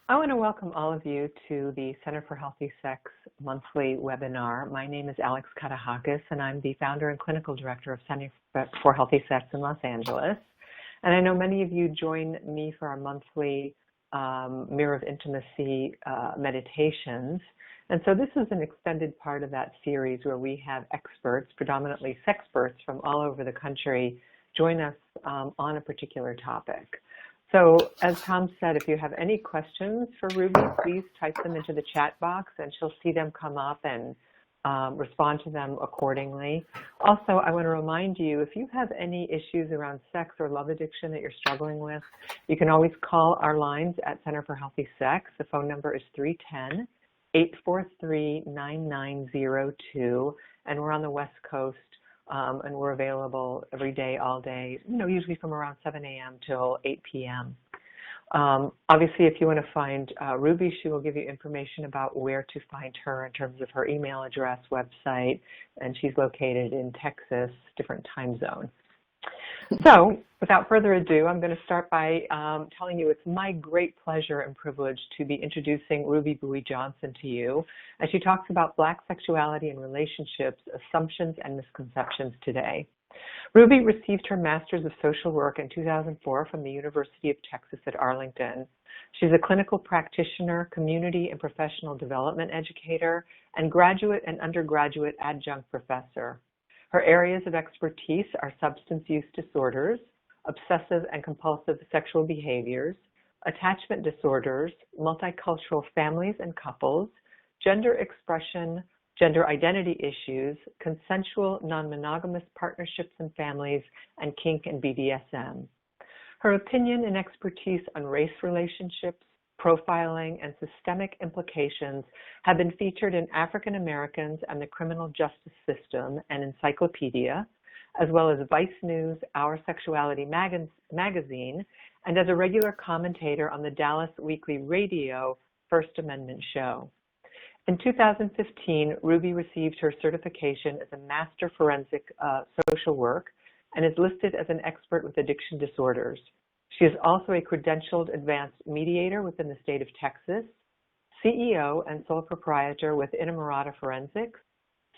I want to welcome all of you to the Center for Healthy Sex monthly webinar. My name is Alex Katahakis, and I'm the founder and clinical director of Center for Healthy Sex in Los Angeles. And I know many of you join me for our monthly Mirror of Intimacy meditations. And so this is an extended part of that series where we have experts, predominantly sexperts from all over the country, join us on a particular topic. So as Tom said, if you have any questions for Ruby, please type them into the chat box and she'll see them come up and respond to them accordingly. Also, I want to remind you, if you have any issues around sex or love addiction that you're struggling with, you can always call our lines at Center for Healthy Sex. The phone number is 310-843-9902, and we're on the West Coast. And we're available every day, all day, usually from around 7 a.m. till 8 p.m. Obviously, if you want to find Ruby, she will give you information about where to find her in terms of her email address, website, and she's located in Texas, different time zone. So without further ado, I'm going to start by telling you it's my great pleasure and privilege to be introducing Ruby Bouie Johnson to you as she talks about Black sexuality and relationships, assumptions, and misconceptions today. Ruby received her Master's of Social Work in 2004 from the University of Texas at Arlington. She's a clinical practitioner, community and professional development educator, and graduate and undergraduate adjunct professor. Her areas of expertise are substance use disorders, obsessive and compulsive sexual behaviors, attachment disorders, multicultural families and couples, gender expression, gender identity issues, consensual non-monogamous partnerships and families, and kink and BDSM. Her opinion and expertise on race relationships, profiling, and systemic implications have been featured in African Americans and the Criminal Justice System and Encyclopedia, as well as Vice News, Our Sexuality magazine, and as a regular commentator on the Dallas Weekly Radio First Amendment show. In 2015, Ruby received her certification as a Master Forensic Social Work and is listed as an expert with addiction disorders. She is also a credentialed advanced mediator within the state of Texas, CEO and sole proprietor with Inamorata Forensics,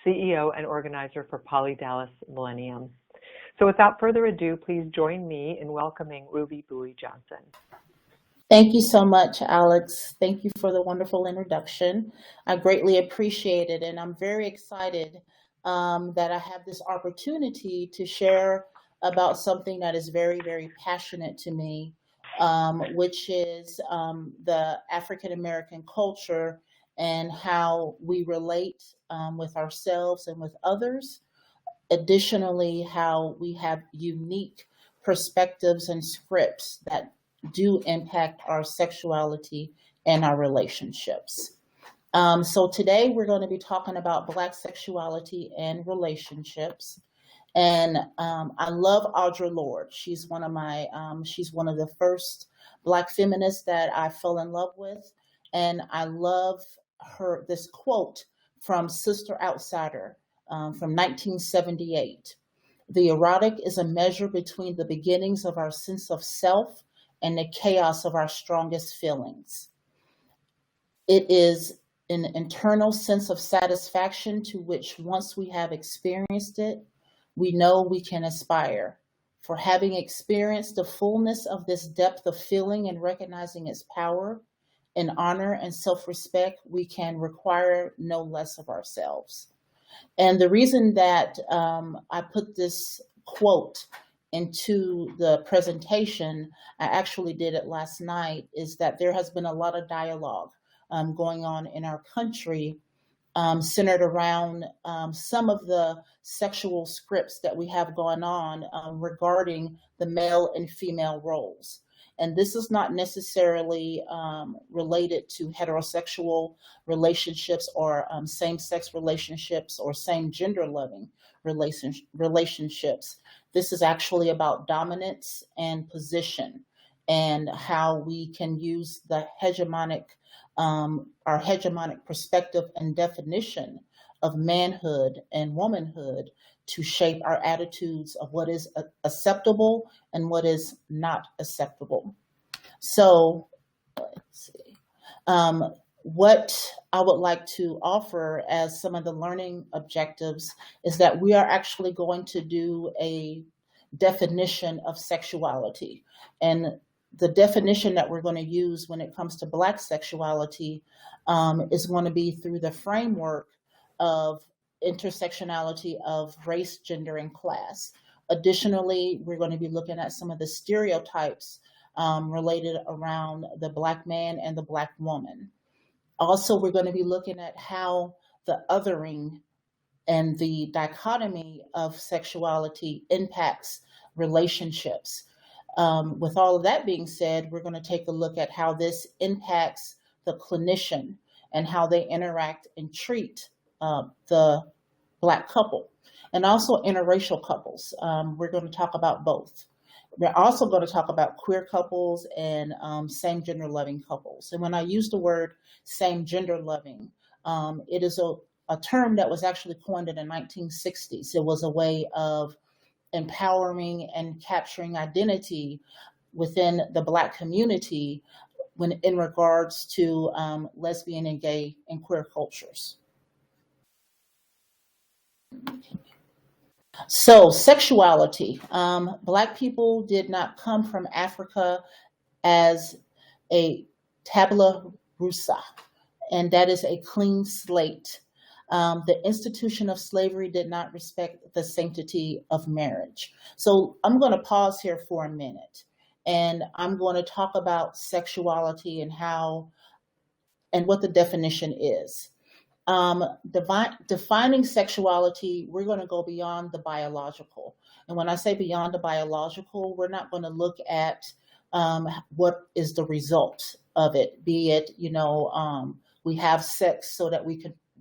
CEO and organizer for Poly Dallas Millennium. So without further ado, please join me in welcoming Ruby Bouie Johnson. Thank you so much, Alex. Thank you for the wonderful introduction. I greatly appreciate it, and I'm very excited that I have this opportunity to share about something that is very, very passionate to me, which is the African American culture and how we relate with ourselves and with others. Additionally, how we have unique perspectives and scripts that do impact our sexuality and our relationships. So today we're going to be talking about Black sexuality and relationships. And I love Audre Lorde. She's one of the first Black feminists that I fell in love with. And I love this quote from Sister Outsider from 1978. The erotic is a measure between the beginnings of our sense of self and the chaos of our strongest feelings. It is an internal sense of satisfaction to which once we have experienced it, we know we can aspire. For having experienced the fullness of this depth of feeling and recognizing its power, in honor and self-respect, we can require no less of ourselves. And the reason that I put this quote into the presentation, I actually did it last night, is that there has been a lot of dialogue going on in our country centered around some of the sexual scripts that we have going on regarding the male and female roles. And this is not necessarily related to heterosexual relationships or same-sex relationships or same-gender-loving relationships. This is actually about dominance and position and how we can use the our hegemonic perspective and definition of manhood and womanhood to shape our attitudes of what is acceptable and what is not acceptable. So, let's see. What I would like to offer as some of the learning objectives is that we are actually going to do a definition of sexuality. And the definition that we're going to use when it comes to Black sexuality is going to be through the framework of intersectionality of race, gender, and class. Additionally, we're going to be looking at some of the stereotypes related around the Black man and the Black woman. Also, we're going to be looking at how the othering and the dichotomy of sexuality impacts relationships. With all of that being said, we're going to take a look at how this impacts the clinician and how they interact and treat the Black couple, and also interracial couples. We're going to talk about both. We're also going to talk about queer couples and same gender loving couples. And when I use the word same gender loving, it is a term that was actually coined in the 1960s. It was a way of empowering and capturing identity within the Black community when in regards to lesbian and gay and queer cultures. So sexuality, Black people did not come from Africa as a tabula rasa, and that is a clean slate. The institution of slavery did not respect the sanctity of marriage. So I'm going to pause here for a minute, and I'm going to talk about sexuality and how and what the definition is. Defining sexuality, we're going to go beyond the biological. And when I say beyond the biological, we're not going to look at what is the result of it, be it, we have sex so that we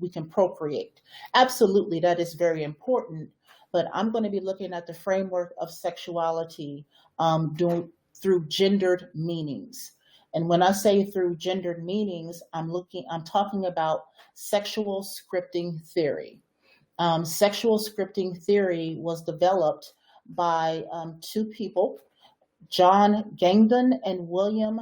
can procreate. Absolutely, that is very important. But I'm going to be looking at the framework of sexuality through gendered meanings. And when I say through gendered meanings, I'm talking about sexual scripting theory. Sexual scripting theory was developed by two people, John Gangdon and William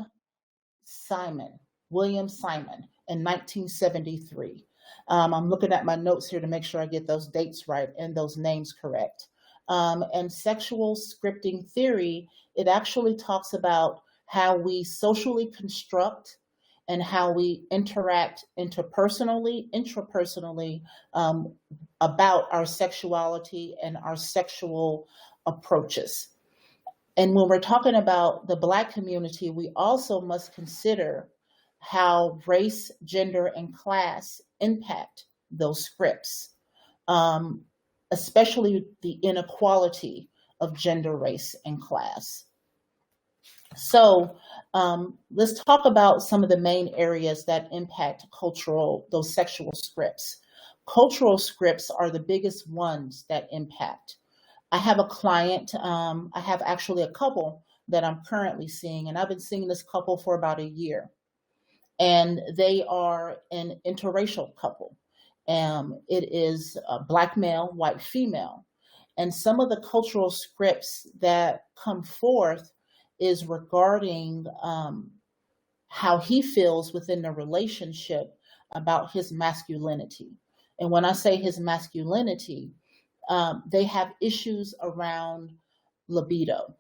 Simon in 1973. I'm looking at my notes here to make sure I get those dates right and those names correct. And sexual scripting theory, it actually talks about how we socially construct and how we interact intrapersonally, about our sexuality and our sexual approaches. And when we're talking about the Black community, we also must consider how race, gender, and class impact those scripts, especially the inequality of gender, race, and class. So let's talk about some of the main areas that impact those sexual scripts. Cultural scripts are the biggest ones that impact. I have a client, I have actually a couple that I'm currently seeing, and I've been seeing this couple for about a year. And they are an interracial couple. It is a Black male, white female. And some of the cultural scripts that come forth is regarding how he feels within the relationship about his masculinity. And when I say his masculinity, they have issues around libido.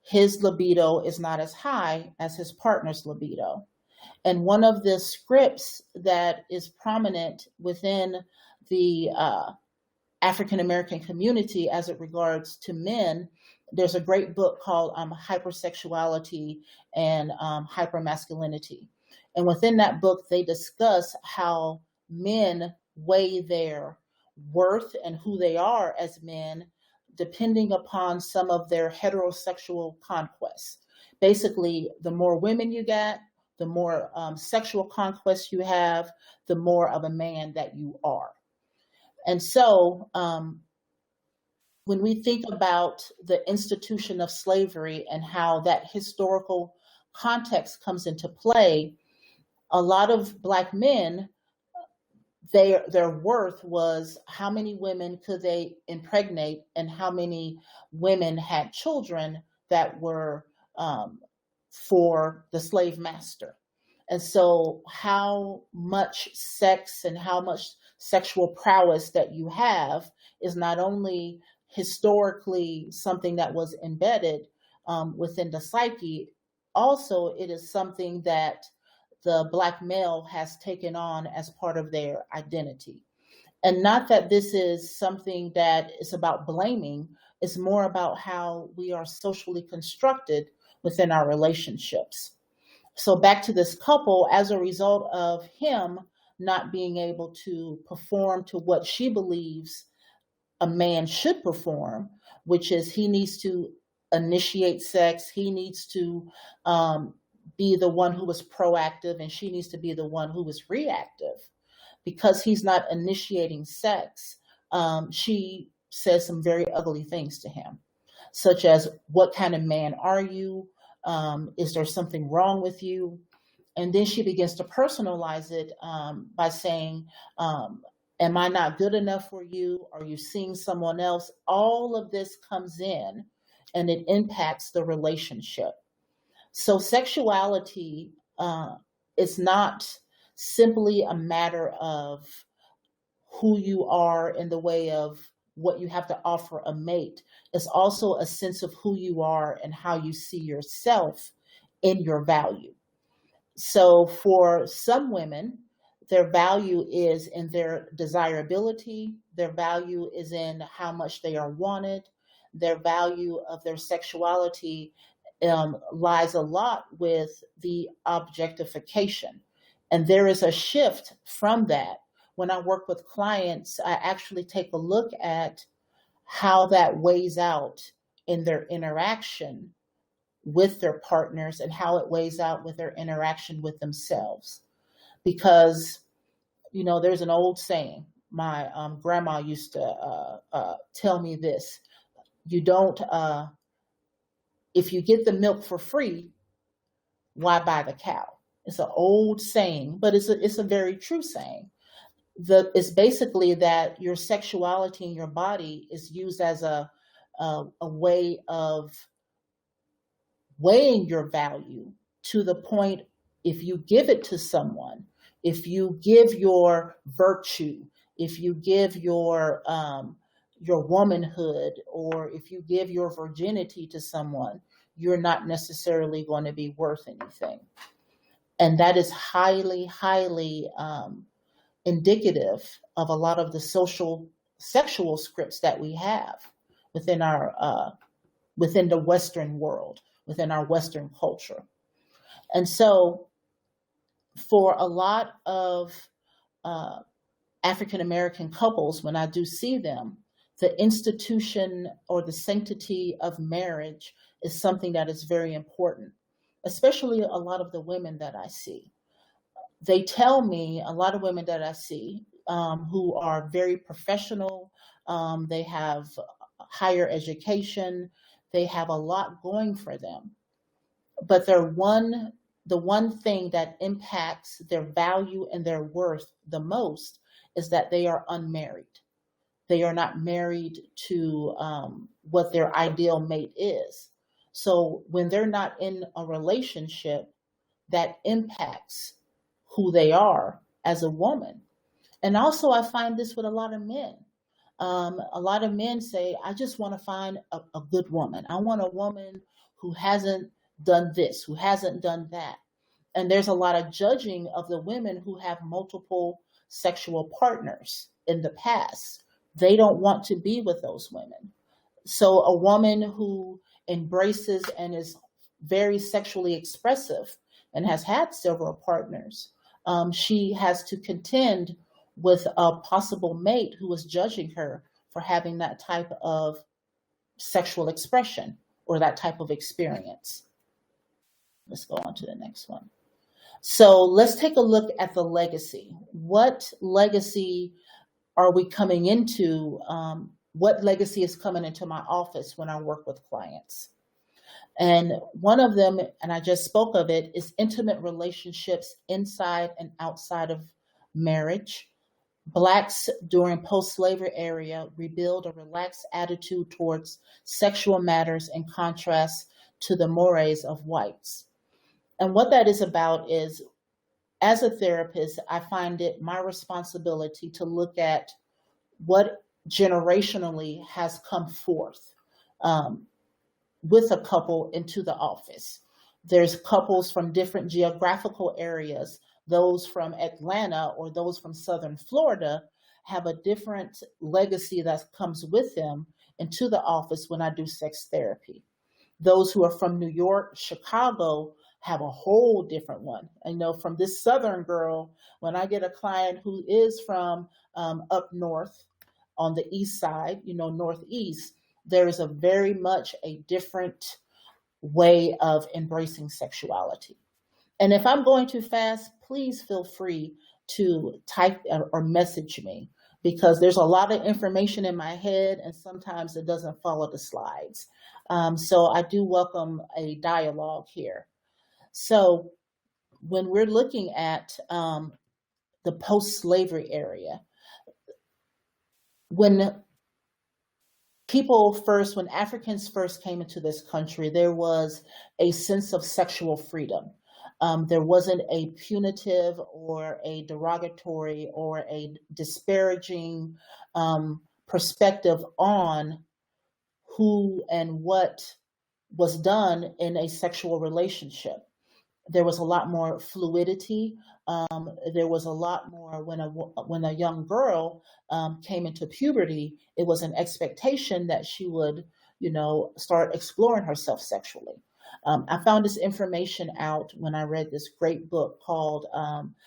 His libido is not as high as his partner's libido. And one of the scripts that is prominent within the African American community as it regards to men, there's a great book called Hypersexuality and Hypermasculinity. And within that book, they discuss how men weigh their worth and who they are as men, depending upon some of their heterosexual conquests. Basically, the more women you got, the more sexual conquests you have, the more of a man that you are. And so when we think about the institution of slavery and how that historical context comes into play, a lot of Black men, their worth was how many women could they impregnate and how many women had children that were for the slave master. And so how much sex and how much sexual prowess that you have is not only historically something that was embedded within the psyche, also it is something that the Black male has taken on as part of their identity. And not that this is something that is about blaming, it's more about how we are socially constructed within our relationships. So back to this couple, as a result of him not being able to perform to what she believes a man should perform, which is he needs to initiate sex, he needs to be the one who is proactive, and she needs to be the one who is reactive. Because he's not initiating sex, she says some very ugly things to him, such as, what kind of man are you? Is there something wrong with you? And then she begins to personalize it by saying, am I not good enough for you? Are you seeing someone else? All of this comes in and it impacts the relationship. So sexuality is not simply a matter of who you are in the way of what you have to offer a mate. It's also a sense of who you are and how you see yourself in your value. So for some women, their value is in their desirability, their value is in how much they are wanted, their value of their sexuality lies a lot with the objectification. And there is a shift from that. When I work with clients, I actually take a look at how that weighs out in their interaction with their partners and how it weighs out with their interaction with themselves. Because, you know, there's an old saying, my grandma used to tell me this: you don't, if you get the milk for free, why buy the cow? It's an old saying, but it's a very true saying. It's basically that your sexuality in your body is used as a way of weighing your value to the point, if you give it to someone, if you give your virtue, if you give your womanhood, or if you give your virginity to someone, you're not necessarily going to be worth anything. And that is highly, highly indicative of a lot of the social sexual scripts that we have within our within the Western world, within our Western culture. And so for a lot of African American couples, when I do see them, the institution or the sanctity of marriage is something that is very important, especially a lot of the women that I see. They tell me, a lot of women that I see who are very professional, they have higher education, they have a lot going for them. But the one thing that impacts their value and their worth the most is that they are unmarried. They are not married to what their ideal mate is. So when they're not in a relationship, that impacts who they are as a woman. And also I find this with a lot of men. A lot of men say, I just want to find a good woman. I want a woman who hasn't done this, who hasn't done that. And there's a lot of judging of the women who have multiple sexual partners in the past. They don't want to be with those women. So a woman who embraces and is very sexually expressive and has had several partners, she has to contend with a possible mate who is judging her for having that type of sexual expression or that type of experience. Let's go on to the next one. So let's take a look at the legacy. What legacy are we coming into? What legacy is coming into my office when I work with clients? And one of them, and I just spoke of it, is intimate relationships inside and outside of marriage. Blacks during post-slavery era rebuild a relaxed attitude towards sexual matters in contrast to the mores of whites. And what that is about is as a therapist, I find it my responsibility to look at what generationally has come forth with a couple into the office. There's couples from different geographical areas. Those from Atlanta or those from Southern Florida have a different legacy that comes with them into the office when I do sex therapy. Those who are from New York, Chicago have a whole different one. I know from this Southern girl, when I get a client who is from up north on the east side, Northeast, there is a very much a different way of embracing sexuality. And if I'm going too fast, please feel free to type or message me, because there's a lot of information in my head and sometimes it doesn't follow the slides. So I do welcome a dialogue here. So when we're looking at the post-slavery area, when Africans first came into this country, there was a sense of sexual freedom. There wasn't a punitive or a derogatory or a disparaging perspective on who and what was done in a sexual relationship. There was a lot more fluidity. There was a lot more when a young girl came into puberty, it was an expectation that she would, start exploring herself sexually. I found this information out when I read this great book called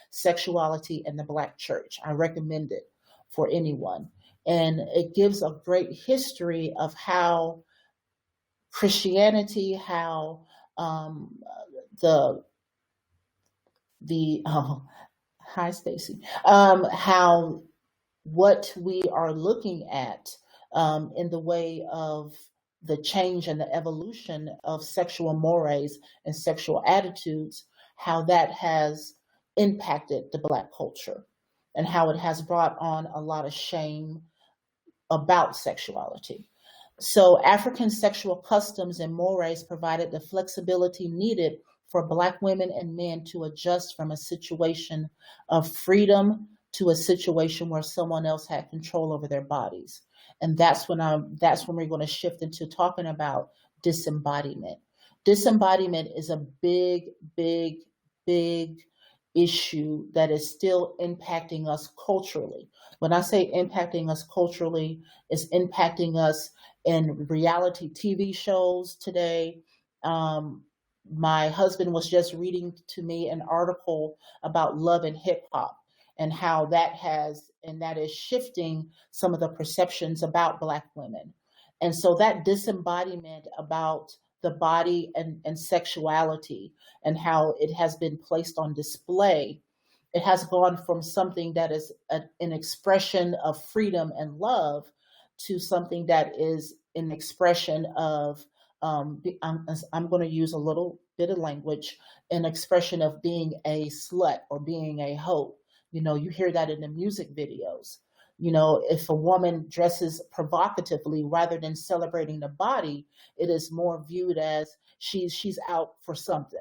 Sexuality in the Black Church. I recommend it for anyone. And it gives a great history of how Christianity, how hi Stacy, how what we are looking at in the way of the change and the evolution of sexual mores and sexual attitudes, how that has impacted the Black culture and how it has brought on a lot of shame about sexuality. So African sexual customs and mores provided the flexibility needed for Black women and men to adjust from a situation of freedom to a situation where someone else had control over their bodies. And that's when we're going to shift into talking about disembodiment. Disembodiment is a big, big, big issue that is still impacting us culturally. When I say impacting us culturally, it's impacting us in reality TV shows today. My husband was just reading to me an article about love and hip hop and how that is shifting some of the perceptions about Black women. And so that disembodiment about the body and sexuality and how it has been placed on display, it has gone from something that is an expression of freedom and love to something that is an expression of, I'm going to use a little bit of language, an expression of being a slut or being a hoe. You hear that in the music videos. If a woman dresses provocatively rather than celebrating the body, it is more viewed as she's out for something.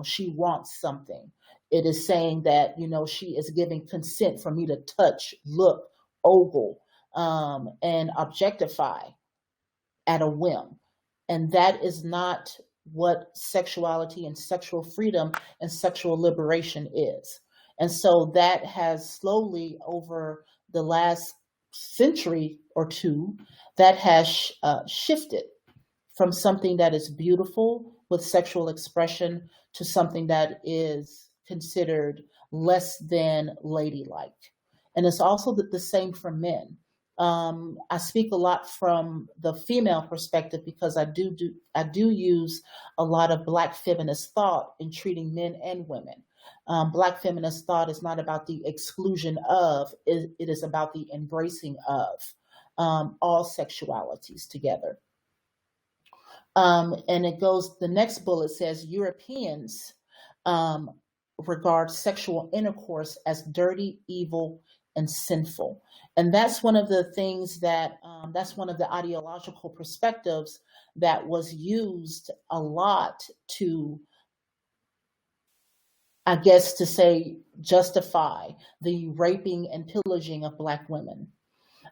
She wants something. It is saying that, she is giving consent for me to touch, look, ogle, and objectify at a whim. And that is not what sexuality and sexual freedom and sexual liberation is. And so that has slowly over the last century or two, that has shifted from something that is beautiful with sexual expression to something that is considered less than ladylike. And it's also the same for men. I speak a lot from the female perspective because I do use a lot of Black feminist thought in treating men and women. Black feminist thought is not about the exclusion of, it is about the embracing of all sexualities together. And it goes, the next bullet says, Europeans regard sexual intercourse as dirty, evil, and sinful. And that's one of the things that's one of the ideological perspectives that was used a lot to I guess to say, justify the raping and pillaging of Black women,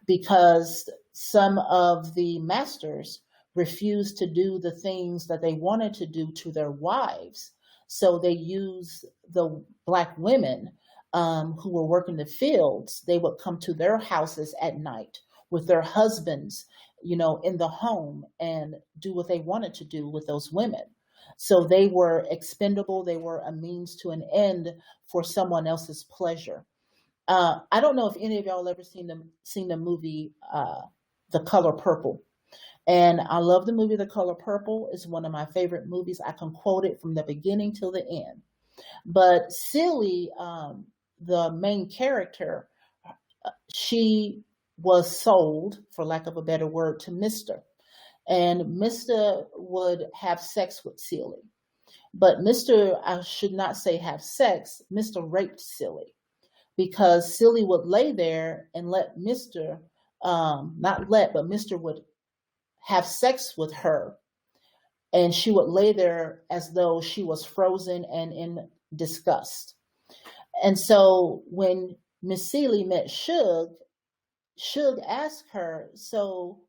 because some of the masters refused to do the things that they wanted to do to their wives. So they used the Black women who were working the fields. They would come to their houses at night with their husbands, in the home, and do what they wanted to do with those women. So they were expendable. They were a means to an end for someone else's pleasure. I don't know if any of y'all ever seen the movie The Color Purple. And I love the movie The Color Purple. It's one of my favorite movies. I can quote it from the beginning till the end. But Celie, the main character, she was sold, for lack of a better word, to Mr. And Mr. would have sex with Celie. But Mr., I should not say have sex, Mr. raped Celie, because Celie would lay there and let Mr., but Mr. would have sex with her. And she would lay there as though she was frozen and in disgust. And so when Miss Celie met Suge asked her, so,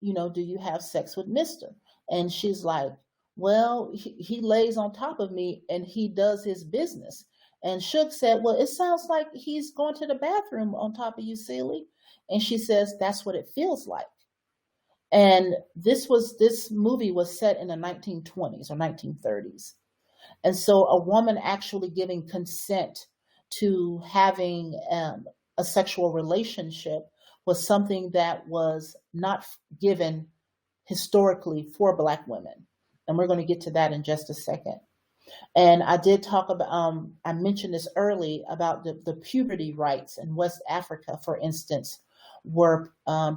do you have sex with Mr.? And she's like, well, he lays on top of me and he does his business. And Suge said, well, it sounds like he's going to the bathroom on top of you, Celie. And she says, that's what it feels like. And this movie was set in the 1920s or 1930s. And so a woman actually giving consent to having a sexual relationship was something that was not given historically for Black women. And we're going to get to that in just a second. And I did talk about, I mentioned this early about the puberty rites in West Africa, for instance, were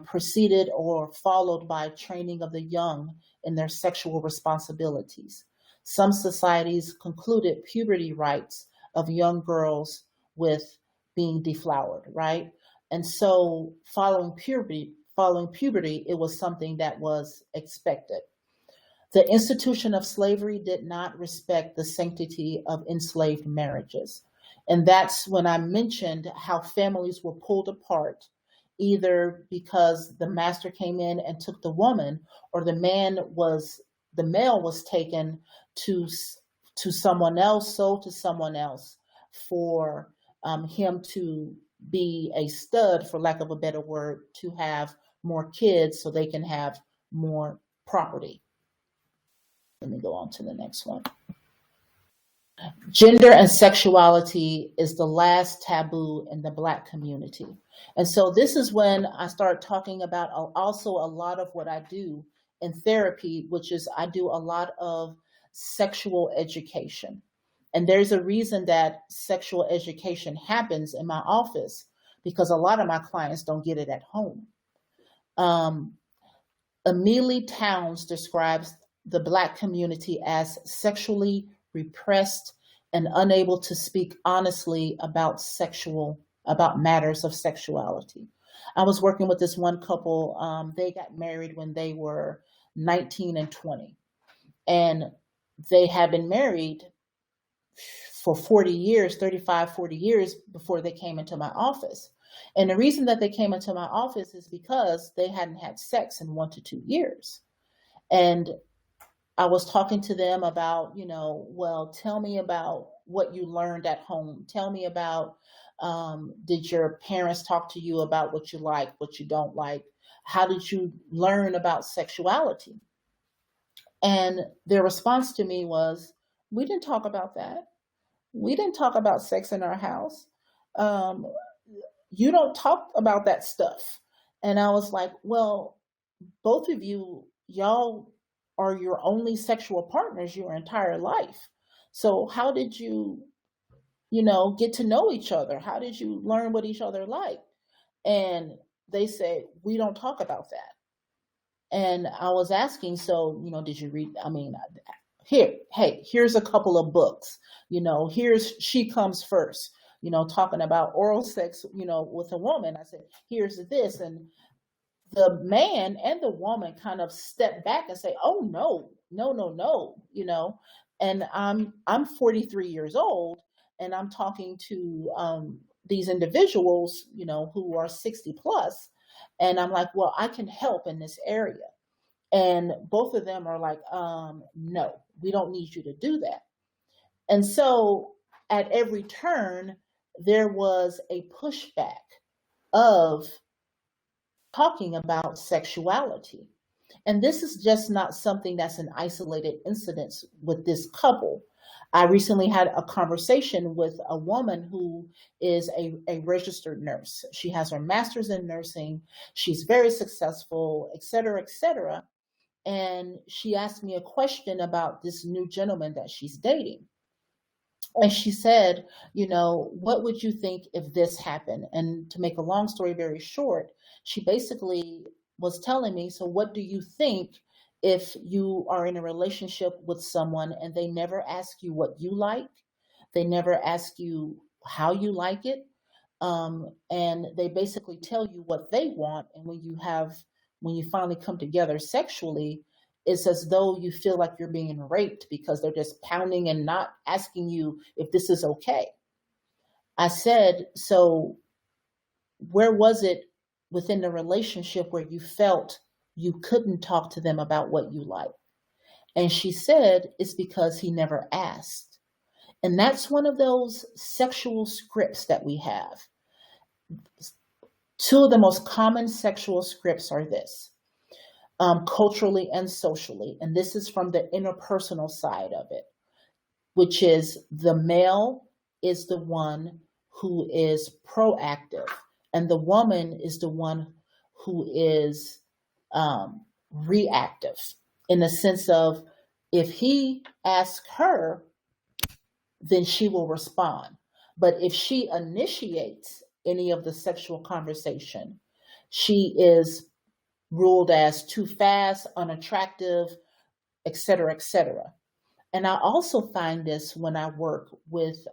preceded or followed by training of the young in their sexual responsibilities. Some societies concluded puberty rites of young girls with being deflowered, right? And so following puberty, it was something that was expected. The institution of slavery did not respect the sanctity of enslaved marriages. And that's when I mentioned how families were pulled apart, either because the master came in and took the woman, or the male was taken to someone else, sold to someone else for him to be a stud, for lack of a better word, to have more kids so they can have more property. Let me go on to the next one. Gender and sexuality is the last taboo in the Black community. And so this is when I start talking about also a lot of what I do in therapy, which is I do a lot of sexual education. And there's a reason that sexual education happens in my office, because a lot of my clients don't get it at home. Amelie Towns describes the Black community as sexually repressed and unable to speak honestly about matters of sexuality. I was working with this one couple. They got married when they were 19 and 20. And they had been married for 40 years, 35, 40 years before they came into my office. And the reason that they came into my office is because they hadn't had sex in 1 to 2 years. And I was talking to them about, well, tell me about what you learned at home. Tell me about, did your parents talk to you about what you like, what you don't like? How did you learn about sexuality? And their response to me was, we didn't talk about that. We didn't talk about sex in our house. You don't talk about that stuff. And I was like, well, both of y'all are your only sexual partners your entire life. So how did you, get to know each other? How did you learn what each other like? And they said, we don't talk about that. And I was asking, so, did you read? Here's a couple of books. Here's She Comes First, talking about oral sex, with a woman. I said, here's this. And the man and the woman kind of step back and say, oh, no. And I'm 43 years old. and I'm talking to these individuals, who are 60 plus, and I'm like, well, I can help in this area. And both of them are like, no, we don't need you to do that. And so at every turn, there was a pushback of talking about sexuality. And this is just not something that's an isolated incident with this couple. I recently had a conversation with a woman who is a registered nurse. She has her master's in nursing. She's very successful, et cetera, et cetera. And she asked me a question about this new gentleman that she's dating. And she said, what would you think if this happened? And to make a long story very short, she basically was telling me, so what do you think if you are in a relationship with someone and they never ask you what you like? They never ask you how you like it. And they basically tell you what they want. And when you finally come together sexually, it's as though you feel like you're being raped because they're just pounding and not asking you if this is okay. I said, so where was it within the relationship where you felt you couldn't talk to them about what you like? And she said, it's because he never asked. And that's one of those sexual scripts that we have. Two of the most common sexual scripts are this. Culturally and socially. And this is from the interpersonal side of it, which is the male is the one who is proactive and the woman is the one who is reactive, in the sense of if he asks her, then she will respond. But if she initiates any of the sexual conversation, she is ruled as too fast, unattractive, et cetera, et cetera. And I also find this when I work with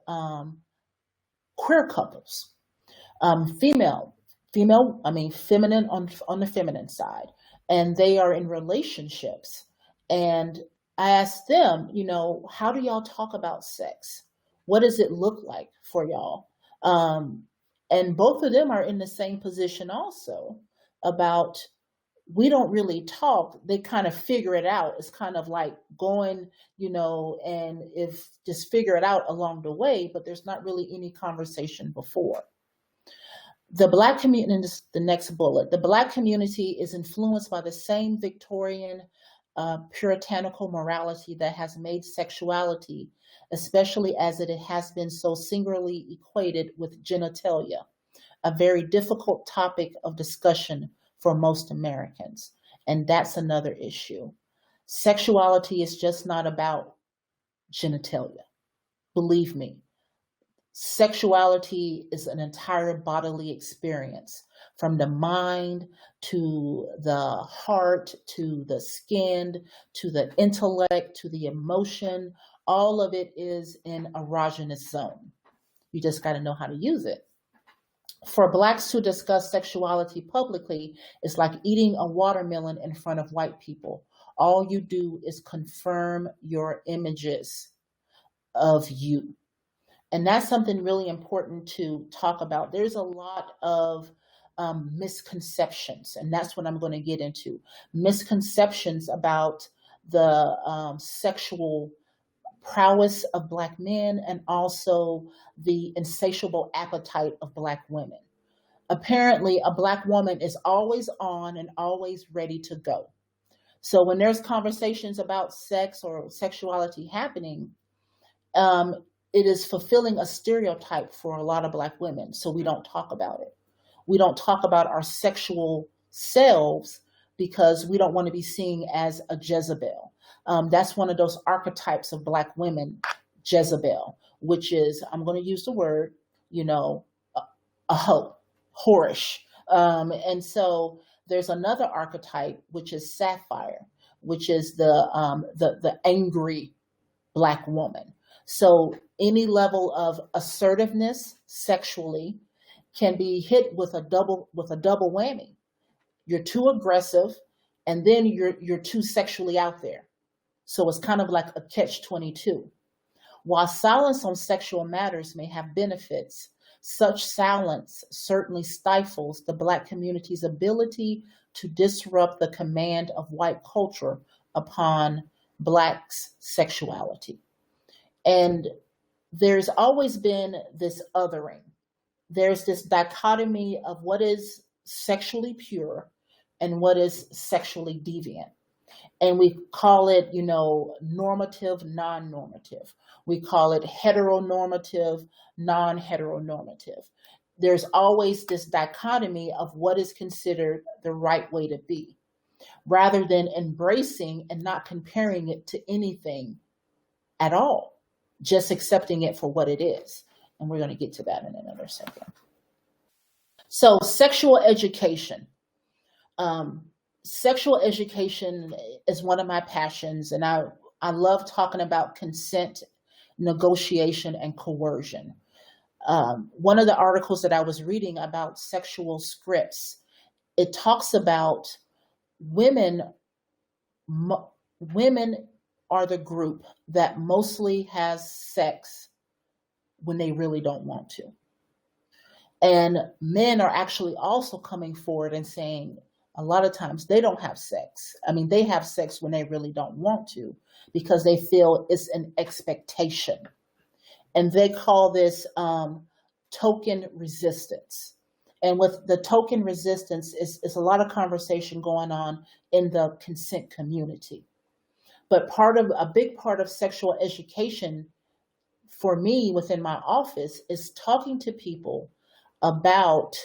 queer couples, feminine on the feminine side, and they are in relationships. And I ask them, how do y'all talk about sex? What does it look like for y'all? And both of them are in the same position also about, we don't really talk. They kind of figure it out. It's kind of like going, and if just figure it out along the way, but there's not really any conversation before. The Black community, the next bullet, the Black community is influenced by the same Victorian puritanical morality that has made sexuality, especially as it has been so singularly equated with genitalia, a very difficult topic of discussion for most Americans. And that's another issue. Sexuality is just not about genitalia. Believe me, sexuality is an entire bodily experience, from the mind to the heart, to the skin, to the intellect, to the emotion. All of it is in erogenous zone. You just got to know how to use it. For Blacks to discuss sexuality publicly is like eating a watermelon in front of white people. All you do is confirm your images of you. And that's something really important to talk about. There's a lot of misconceptions, and that's what I'm going to get into. Misconceptions about the sexual prowess of Black men and also the insatiable appetite of Black women. Apparently, a Black woman is always on and always ready to go. So when there's conversations about sex or sexuality happening, it is fulfilling a stereotype for a lot of Black women. So we don't talk about it. We don't talk about our sexual selves because we don't want to be seen as a Jezebel. That's one of those archetypes of Black women, Jezebel, which is, I'm going to use the word, a hoe, whorish. And so there's another archetype, which is Sapphire, which is the angry Black woman. So any level of assertiveness sexually can be hit with a double whammy. You're too aggressive, and then you're too sexually out there. So it's kind of like a catch-22. While silence on sexual matters may have benefits, such silence certainly stifles the Black community's ability to disrupt the command of white culture upon Blacks' sexuality. And there's always been this othering. There's this dichotomy of what is sexually pure and what is sexually deviant. And we call it, normative, non-normative. We call it heteronormative, non-heteronormative. There's always this dichotomy of what is considered the right way to be, rather than embracing and not comparing it to anything at all, just accepting it for what it is. And we're going to get to that in another second. So sexual education. Sexual education is one of my passions, and I love talking about consent, negotiation, and coercion. One of the articles that I was reading about sexual scripts, it talks about women are the group that mostly has sex when they really don't want to. And men are actually also coming forward and saying, a lot of times they don't have sex. I mean, they have sex when they really don't want to because they feel it's an expectation. And they call this token resistance. And with the token resistance is a lot of conversation going on in the consent community. But a big part of sexual education for me within my office is talking to people about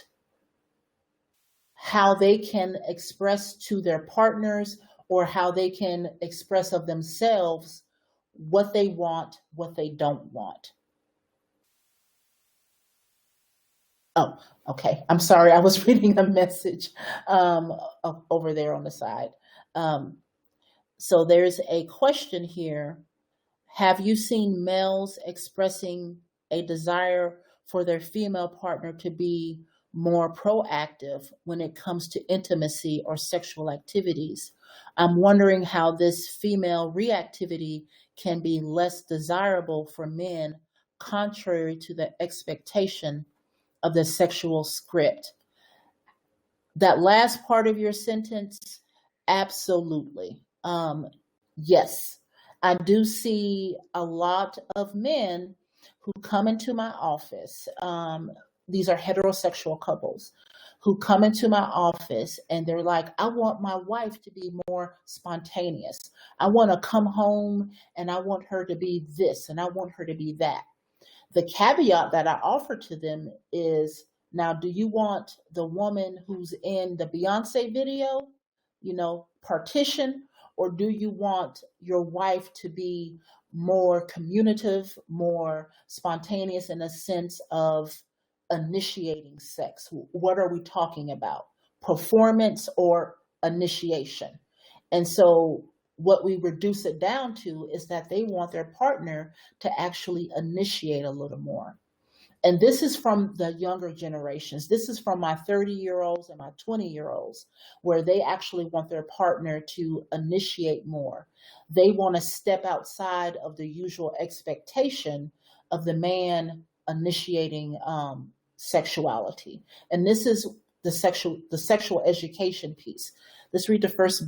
how they can express to their partners or how they can express of themselves what they want, what they don't want. Oh, okay. I'm sorry. I was reading a message over there on the side. So there's a question here. Have you seen males expressing a desire for their female partner to be more proactive when it comes to intimacy or sexual activities? I'm wondering how this female reactivity can be less desirable for men, contrary to the expectation of the sexual script. That last part of your sentence, absolutely. Yes, I do see a lot of men who come into my office. These are heterosexual couples who come into my office and they're like, I want my wife to be more spontaneous. I want to come home and I want her to be this and I want her to be that. The caveat that I offer to them is, now, do you want the woman who's in the Beyonce video, Partition, or do you want your wife to be more communicative, more spontaneous in a sense of initiating sex? What are we talking about? Performance or initiation? And so what we reduce it down to is that they want their partner to actually initiate a little more. And this is from the younger generations. This is from my 30-year-olds and my 20-year-olds, where they actually want their partner to initiate more. They want to step outside of the usual expectation of the man initiating sexuality. And this is the sexual education piece. Let's read the first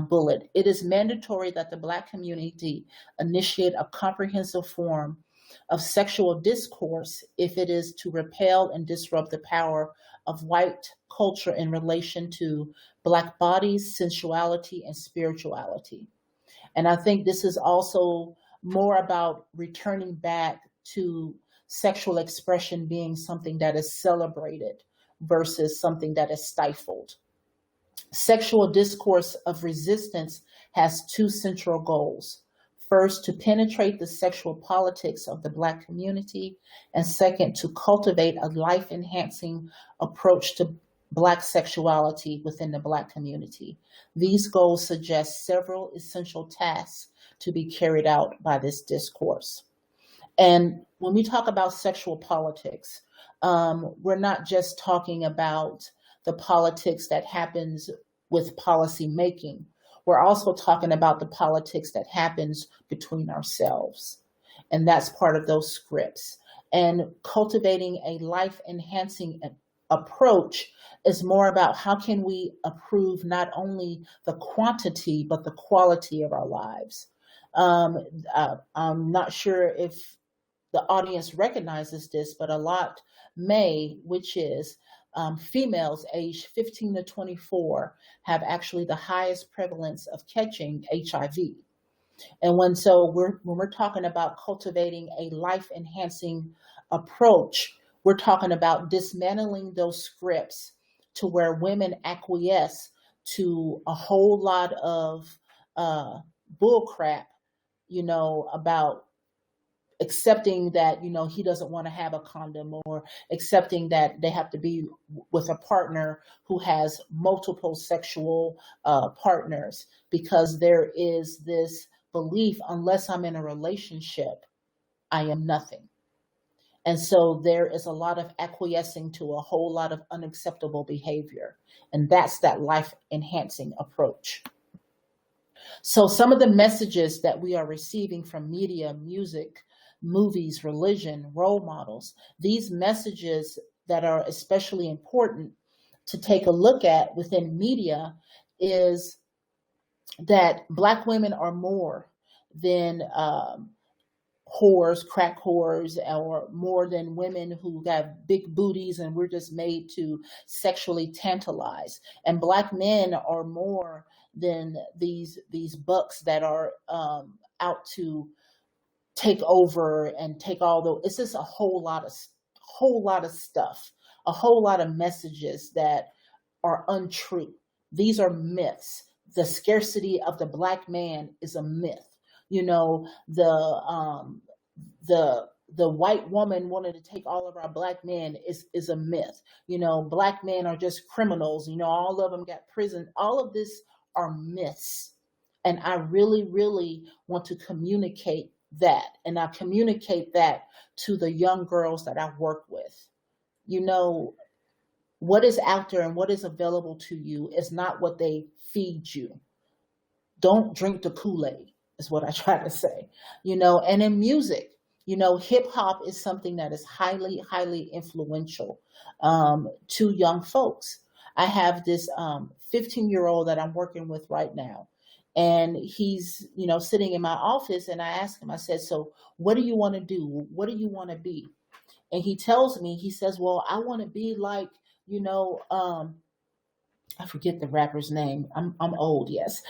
bullet. It is mandatory that the Black community initiate a comprehensive form of sexual discourse if it is to repel and disrupt the power of white culture in relation to Black bodies, sensuality, and spirituality. And I think this is also more about returning back to sexual expression being something that is celebrated versus something that is stifled. Sexual discourse of resistance has two central goals. First, to penetrate the sexual politics of the Black community, and second, to cultivate a life-enhancing approach to Black sexuality within the Black community. These goals suggest several essential tasks to be carried out by this discourse. And when we talk about sexual politics, we're not just talking about the politics that happens with policy making. We're also talking about the politics that happens between ourselves. And that's part of those scripts. And cultivating a life-enhancing approach is more about how can we improve not only the quantity, but the quality of our lives. I'm not sure if the audience recognizes this, but a lot may, which is females aged 15 to 24 have actually the highest prevalence of catching HIV. And when we're talking about cultivating a life-enhancing approach, we're talking about dismantling those scripts to where women acquiesce to a whole lot of bull crap, about accepting that, he doesn't want to have a condom, or accepting that they have to be with a partner who has multiple sexual partners, because there is this belief, unless I'm in a relationship, I am nothing. And so there is a lot of acquiescing to a whole lot of unacceptable behavior. And that's that life-enhancing approach. So some of the messages that we are receiving from media, music, movies, religion, role models, these messages that are especially important to take a look at within media is that Black women are more than whores, crack whores, or more than women who have big booties and we're just made to sexually tantalize. And Black men are more than these bucks that are out to take over and take all the, it's just a whole lot of stuff, a whole lot of messages that are untrue. These are myths. The scarcity of the Black man is a myth. The white woman wanted to take all of our Black men is a myth. Black men are just criminals. All of them got prison. All of this are myths. And I really, really want to communicate that. And I communicate that to the young girls that I work with. What is out there and what is available to you is not what they feed you. Don't drink the Kool-Aid is what I try to say. And in music, hip hop is something that is highly, highly influential to young folks. I have this 15-year-old that I'm working with right now. And he's, sitting in my office, and I asked him, I said, so what do you want to do? What do you want to be? And he tells me, he says, well, I want to be like, I forget the rapper's name. I'm old, yes.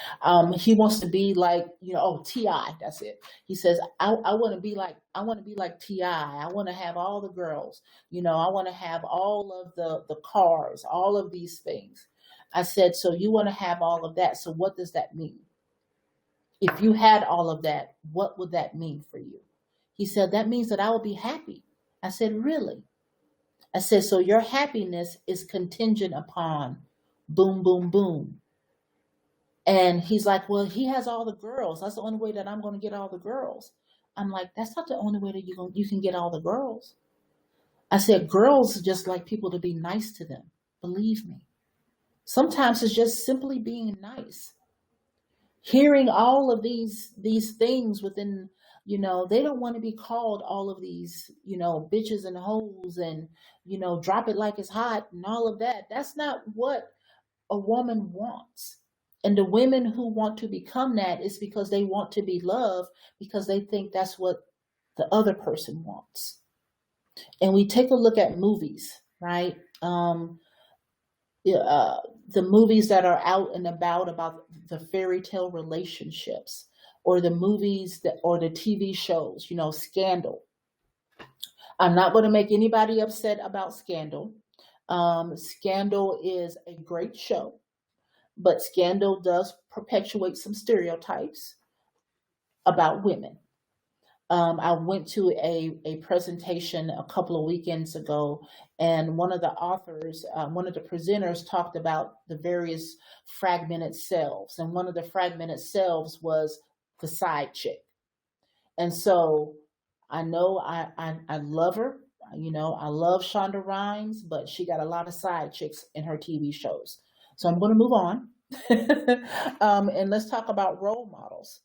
He wants to be like, T.I., that's it. He says, I want to be like T.I. I want to have all the girls, I want to have all of the cars, all of these things. I said, so you want to have all of that. So what does that mean? If you had all of that, what would that mean for you? He said, that means that I will be happy. I said, really? I said, so your happiness is contingent upon boom, boom, boom. And he's like, well, he has all the girls. That's the only way that I'm going to get all the girls. I'm like, that's not the only way that you can get all the girls. I said, girls just like people to be nice to them. Believe me. Sometimes it's just simply being nice. Hearing all of these things within, they don't want to be called all of these, bitches and hoes and, drop it like it's hot and all of that. That's not what a woman wants. And the women who want to become that is because they want to be loved, because they think that's what the other person wants. And we take a look at movies, right? The movies that are out and about the fairy tale relationships, or the movies or the TV shows, Scandal. I'm not going to make anybody upset about Scandal. Scandal is a great show, but Scandal does perpetuate some stereotypes about women. I went to a presentation a couple of weekends ago, and one of the authors, one of the presenters talked about the various fragmented selves. And one of the fragmented selves was the side chick. And so I know I love her. I love Shonda Rhimes, but she got a lot of side chicks in her TV shows. So I'm going to move on. And let's talk about role models.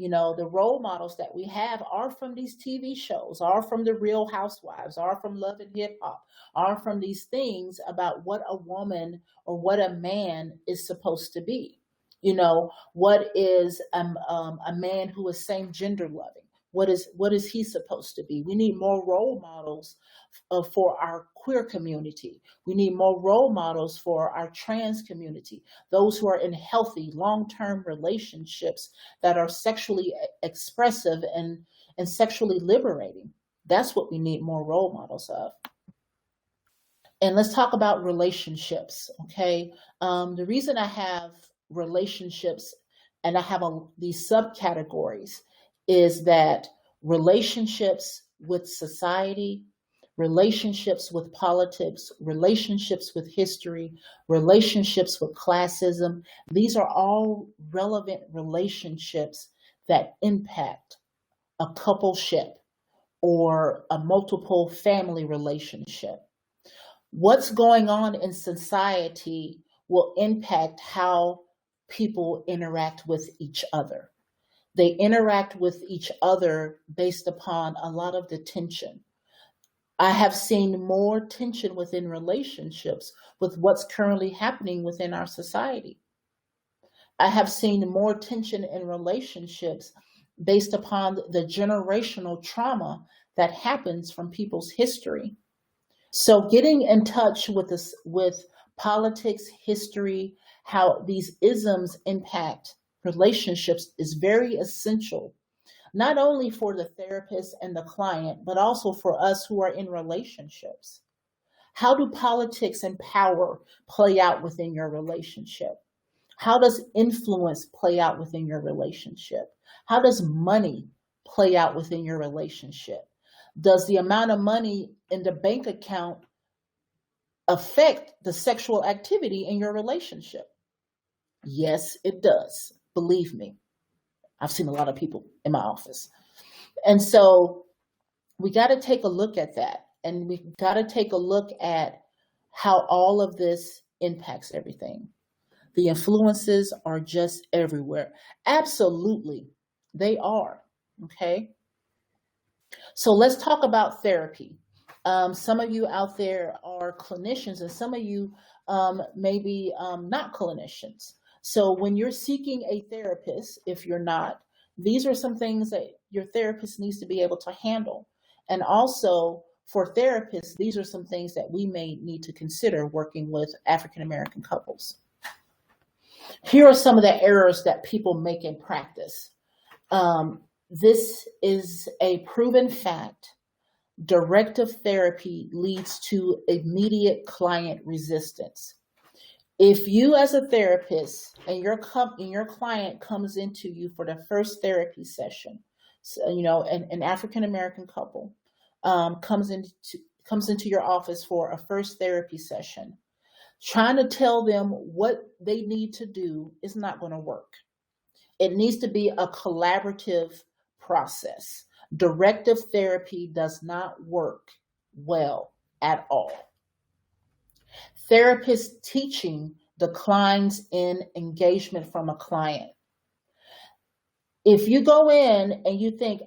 The role models that we have are from these TV shows, are from the Real Housewives, are from Love and Hip Hop, are from these things about what a woman or what a man is supposed to be. What is a man who is same gender loving? What is he supposed to be? We need more role models for our queer community. We need more role models for our trans community, those who are in healthy long-term relationships that are sexually expressive and sexually liberating. That's what we need more role models of. And let's talk about relationships, okay? The reason I have relationships and I have these subcategories is that relationships with society, relationships with politics, relationships with history, relationships with classism, these are all relevant relationships that impact a coupleship or a multiple family relationship. What's going on in society will impact how people interact with each other. They interact with each other based upon a lot of the tension. I have seen more tension within relationships with what's currently happening within our society. I have seen more tension in relationships based upon the generational trauma that happens from people's history. So getting in touch with politics, history, how these isms impact relationships is very essential, not only for the therapist and the client, but also for us who are in relationships. How do politics and power play out within your relationship? How does influence play out within your relationship? How does money play out within your relationship? Does the amount of money in the bank account affect the sexual activity in your relationship? Yes, it does. Believe me. I've seen a lot of people in my office. And so we got to take a look at that. And we got to take a look at how all of this impacts everything. The influences are just everywhere. Absolutely, they are. Okay. So let's talk about therapy. Some of you out there are clinicians and some of you maybe not clinicians. So when you're seeking a therapist, if you're not, these are some things that your therapist needs to be able to handle. And also for therapists, these are some things that we may need to consider working with African-American couples. Here are some of the errors that people make in practice. This is a proven fact. Directive therapy leads to immediate client resistance. If you as a therapist and your client comes into you for the first therapy session, so, an African-American couple comes into your office for a first therapy session, trying to tell them what they need to do is not going to work. It needs to be a collaborative process. Directive therapy does not work well at all. Therapist teaching declines in engagement from a client. If you go in and you think,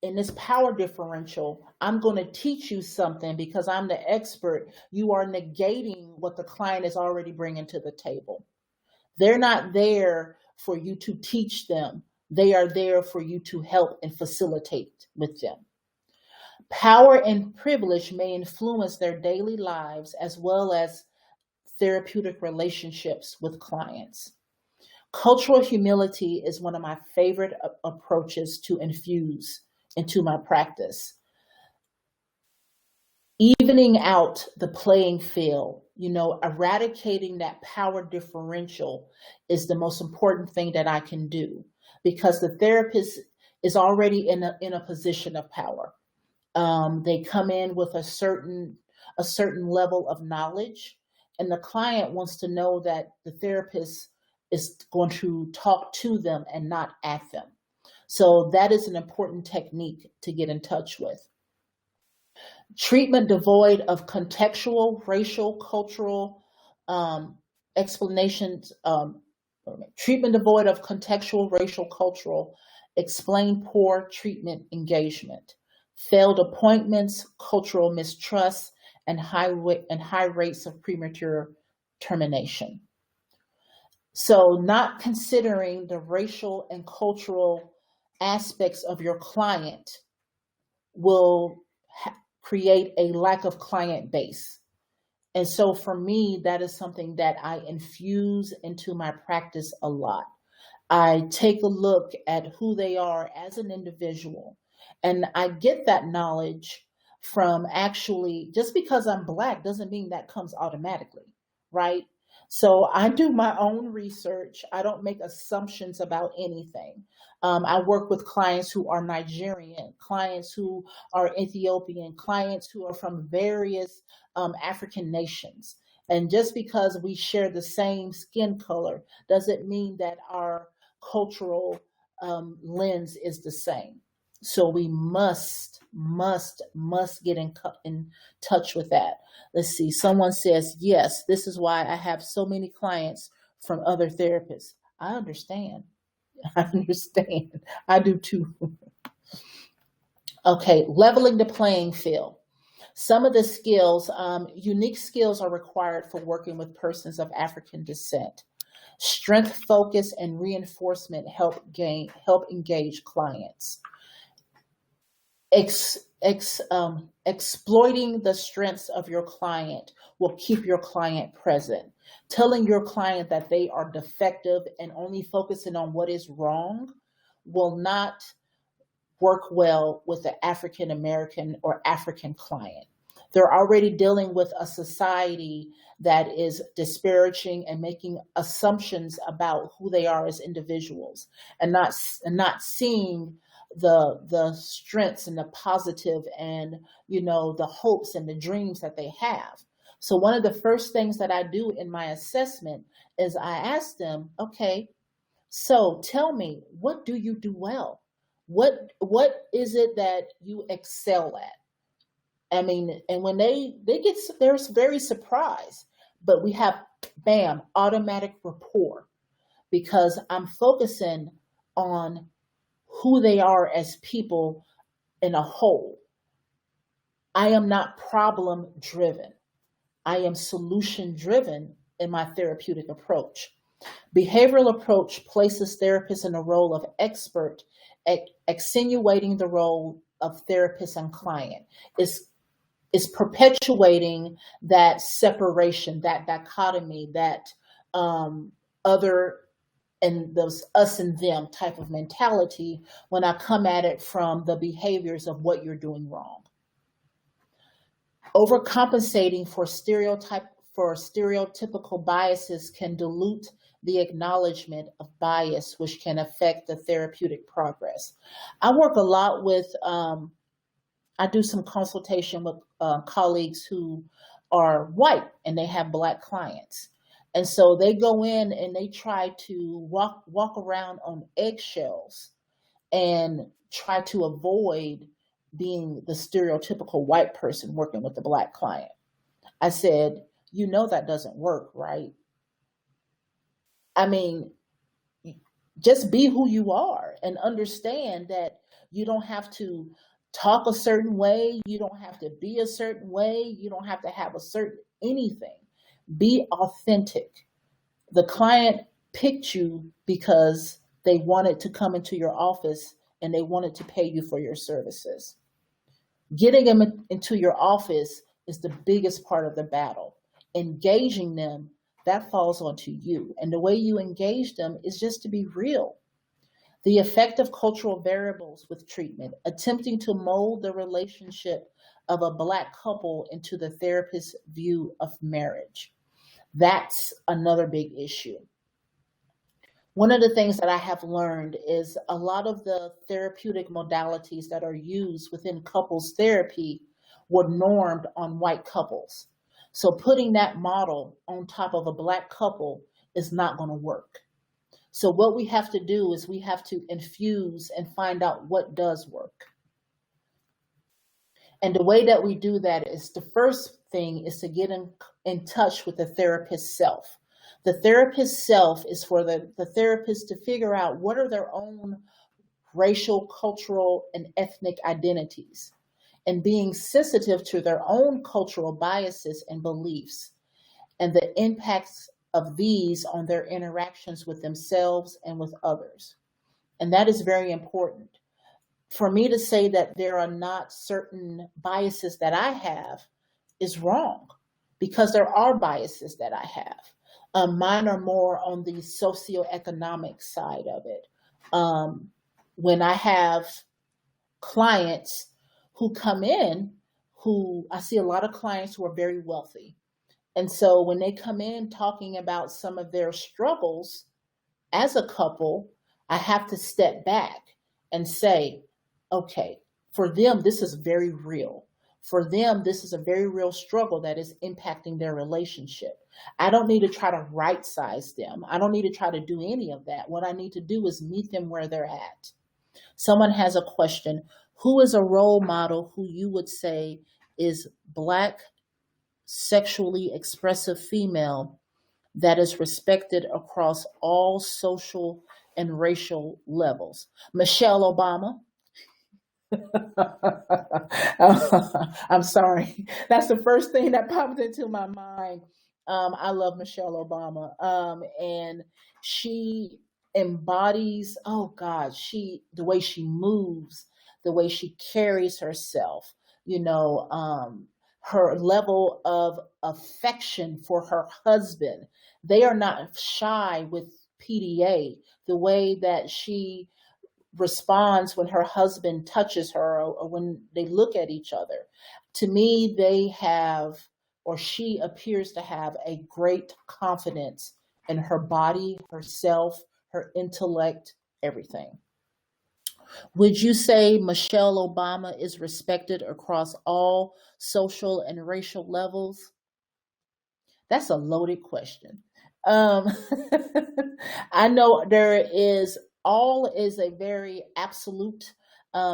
in this power differential, I'm going to teach you something because I'm the expert, you are negating what the client is already bringing to the table. They're not there for you to teach them. They are there for you to help and facilitate with them. Power and privilege may influence their daily lives as well as therapeutic relationships with clients. Cultural humility is one of my favorite approaches to infuse into my practice. Evening out the playing field, eradicating that power differential is the most important thing that I can do, because the therapist is already in a position of power. They come in with a certain level of knowledge, and the client wants to know that the therapist is going to talk to them and not at them. So that is an important technique to get in touch with. Treatment devoid of contextual, racial, cultural explanations. Treatment devoid of contextual, racial, cultural explain poor treatment engagement, failed appointments, cultural mistrust, and high rates of premature termination. So not considering the racial and cultural aspects of your client will create a lack of client base. And so for me, that is something that I infuse into my practice a lot. I take a look at who they are as an individual, and I get that knowledge from actually, just because I'm Black doesn't mean that comes automatically, right? So I do my own research. I don't make assumptions about anything. I work with clients who are Nigerian, clients who are Ethiopian, clients who are from various African nations. And just because we share the same skin color doesn't mean that our cultural lens is the same. So we must get in touch with that. Let's see, someone says, yes, this is why I have so many clients from other therapists. I understand. I understand. I do too. Okay, leveling the playing field. Some of the skills, unique skills are required for working with persons of African descent. Strength, focus, and reinforcement help engage clients. Exploiting the strengths of your client will keep your client present. Telling your client that they are defective and only focusing on what is wrong will not work well with the African American or African client. They're already dealing with a society that is disparaging and making assumptions about who they are as individuals, and not seeing the strengths and the positive and the hopes and the dreams that they have. So one of the first things that I do in my assessment is I ask them, okay, so tell me, what do you do well? What is it that you excel at? I mean, and when they're very surprised, but we have, bam, automatic rapport, because I'm focusing on who they are as people in a whole. I am not problem driven. I am solution driven in my therapeutic approach. Behavioral approach places therapists in a role of expert, accentuating the role of therapist and client. Is perpetuating that separation, that dichotomy, that other and those us and them type of mentality when I come at it from the behaviors of what you're doing wrong. Overcompensating for stereotypical biases can dilute the acknowledgement of bias, which can affect the therapeutic progress. I work a lot with, I do some consultation with colleagues who are white and they have Black clients. And so they go in and they try to walk around on eggshells and try to avoid being the stereotypical white person working with the Black client. I said, that doesn't work, right? I mean, just be who you are and understand that you don't have to talk a certain way. You don't have to be a certain way. You don't have to have a certain anything. Be authentic. The client picked you because they wanted to come into your office and they wanted to pay you for your services. Getting them into your office is the biggest part of the battle. Engaging them, that falls onto you. And the way you engage them is just to be real. The effect of cultural variables with treatment, attempting to mold the relationship of a Black couple into the therapist's view of marriage. That's another big issue. One of the things that I have learned is a lot of the therapeutic modalities that are used within couples therapy were normed on white couples. So putting that model on top of a Black couple is not going to work. So what we have to do is we have to infuse and find out what does work. And the way that we do that is, the first thing is to get in touch with the therapist's self. The therapist's self is for the therapist to figure out what are their own racial, cultural, and ethnic identities, and being sensitive to their own cultural biases and beliefs and the impacts of these on their interactions with themselves and with others. And that is very important. For me to say that there are not certain biases that I have is wrong, because there are biases that I have. Mine are more on the socioeconomic side of it. When I have clients who come in, I see a lot of clients who are very wealthy. And so when they come in talking about some of their struggles as a couple, I have to step back and say, okay, for them, this is very real. For them, this is a very real struggle that is impacting their relationship. I don't need to try to right size them. I don't need to try to do any of that. What I need to do is meet them where they're at. Someone has a question. Who is a role model who you would say is Black, sexually expressive female that is respected across all social and racial levels? Michelle Obama. I'm sorry. That's the first thing that popped into my mind. I love Michelle Obama. And she embodies, oh God, the way she moves, the way she carries herself, her level of affection for her husband. They are not shy with PDA, the way that she responds when her husband touches her or when they look at each other. To me, they have, or she appears to have, a great confidence in her body, herself, her intellect, everything. Would you say Michelle Obama is respected across all social and racial levels? That's a loaded question. I know all is a very absolute.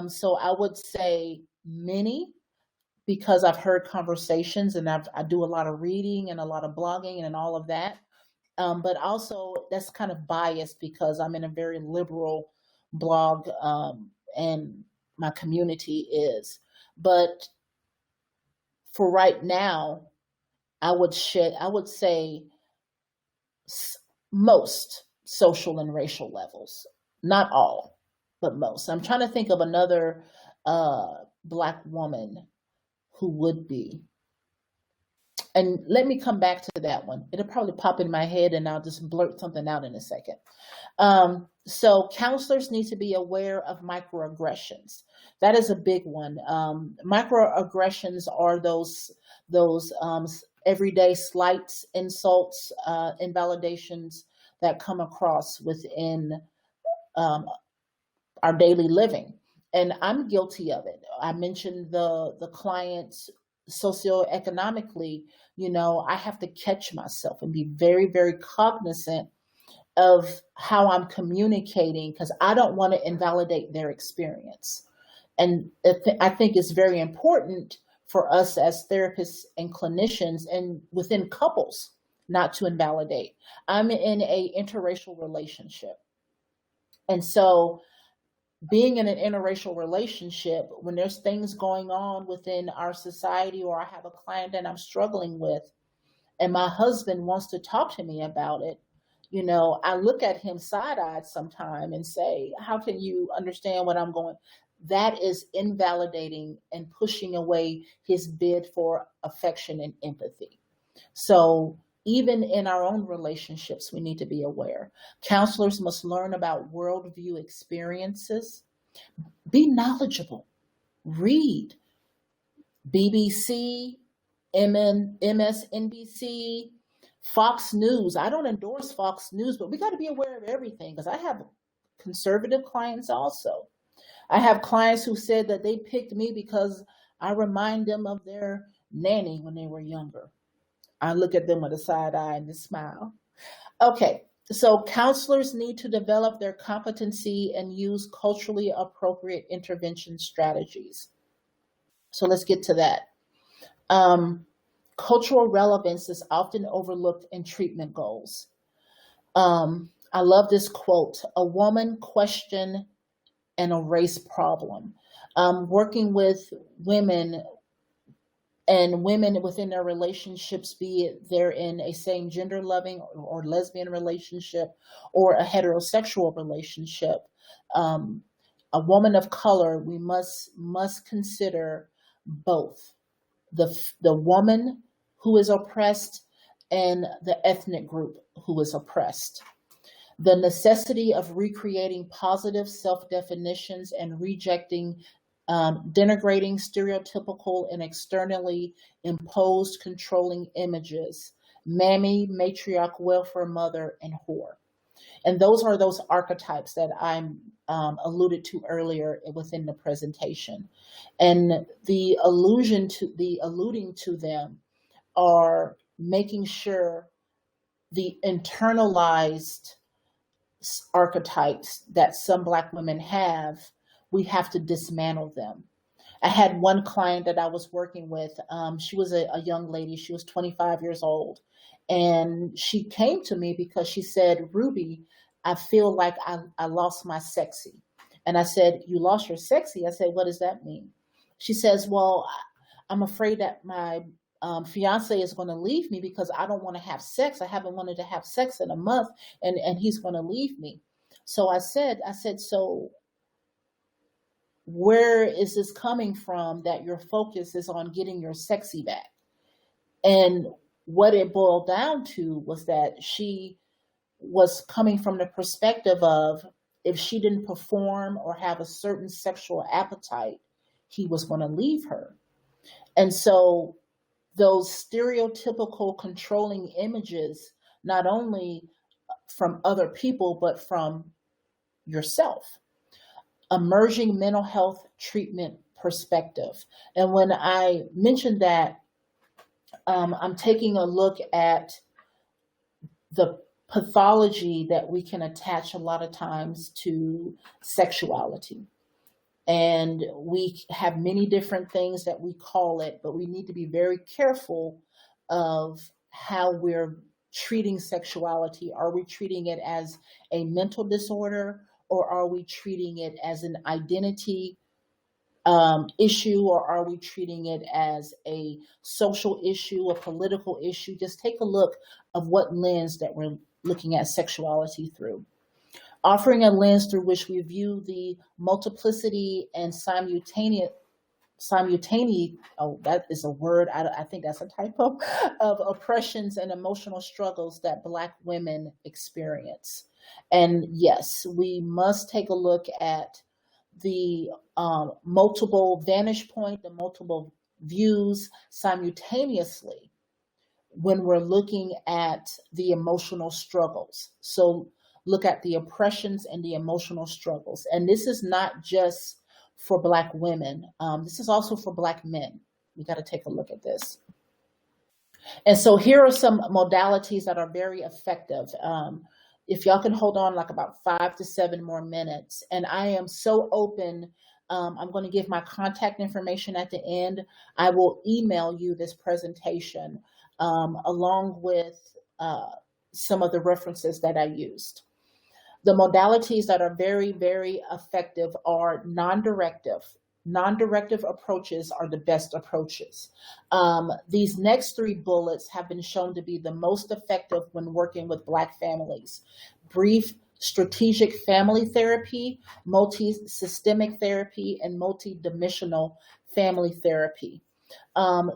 So I would say many, because I've heard conversations and I do a lot of reading and a lot of blogging and all of that. But also that's kind of biased because I'm in a very liberal blog and my community is. But for right now, I would say most social and racial levels, not all, but most. I'm trying to think of another Black woman who would be. And let me come back to that one. It'll probably pop in my head and I'll just blurt something out in a second. So counselors need to be aware of microaggressions. That is a big one. Microaggressions are those everyday slights, insults, invalidations that come across within our daily living. And I'm guilty of it. I mentioned the clients socioeconomically, I have to catch myself and be very, very cognizant of how I'm communicating, because I don't want to invalidate their experience. And I think it's very important for us as therapists and clinicians and within couples not to invalidate. I'm in an interracial relationship. And so being in an interracial relationship, when there's things going on within our society, or I have a client that I'm struggling with, and my husband wants to talk to me about it, I look at him side-eyed sometime and say, how can you understand what I'm going? That is invalidating and pushing away his bid for affection and empathy. So even in our own relationships, we need to be aware. Counselors must learn about worldview experiences. Be knowledgeable. Read BBC, MSNBC, Fox News. I don't endorse Fox News, but we got to be aware of everything, because I have conservative clients also. I have clients who said that they picked me because I remind them of their nanny when they were younger. I look at them with a side eye and a smile. Okay, so counselors need to develop their competency and use culturally appropriate intervention strategies. So let's get to that. Cultural relevance is often overlooked in treatment goals. I love this quote. A woman questioned and a race problem. Working with women and women within their relationships, be it they're in a same gender loving or lesbian relationship or a heterosexual relationship. A woman of color, we must consider both the woman who is oppressed and the ethnic group who is oppressed. The necessity of recreating positive self-definitions and rejecting denigrating, stereotypical, and externally imposed controlling images, mammy, matriarch, welfare mother, and whore. And those are those archetypes that I alluded to earlier within the presentation. And the alluding to them are making sure the internalized archetypes that some Black women have, we have to dismantle them. I had one client that I was working with. She was a young lady. She was 25 years old. And she came to me because she said, Ruby, I feel like I lost my sexy. And I said, you lost your sexy? I said, what does that mean? She says, well, I'm afraid that my fiance is going to leave me because I don't want to have sex. I haven't wanted to have sex in a month, and he's going to leave me. So I said, so where is this coming from that your focus is on getting your sexy back? And what it boiled down to was that she was coming from the perspective of if she didn't perform or have a certain sexual appetite, he was going to leave her. And so those stereotypical controlling images, not only from other people, but from yourself. Emerging mental health treatment perspective. And when I mentioned that, I'm taking a look at the pathology that we can attach a lot of times to sexuality. And we have many different things that we call it, but we need to be very careful of how we're treating sexuality. Are we treating it as a mental disorder, or are we treating it as an identity issue, or are we treating it as a social issue, a political issue? Just take a look of what lens that we're looking at sexuality through. Offering a lens through which we view the multiplicity and simultaneity, oh, that is a word, I think that's a typo, of oppressions and emotional struggles that Black women experience. And yes, we must take a look at the multiple vantage point, the multiple views simultaneously when we're looking at the emotional struggles. So look at the oppressions and the emotional struggles. And this is not just for Black women. This is also for Black men. We got to take a look at this. And so here are some modalities that are very effective. If y'all can hold on like about 5 to 7 more minutes. And I am so open. I'm going to give my contact information at the end. I will email you this presentation along with some of the references that I used. The modalities that are very, very effective are non-directive. Non-directive approaches are the best approaches. These next 3 bullets have been shown to be the most effective when working with Black families. Brief strategic family therapy, multi-systemic therapy, and multidimensional family therapy.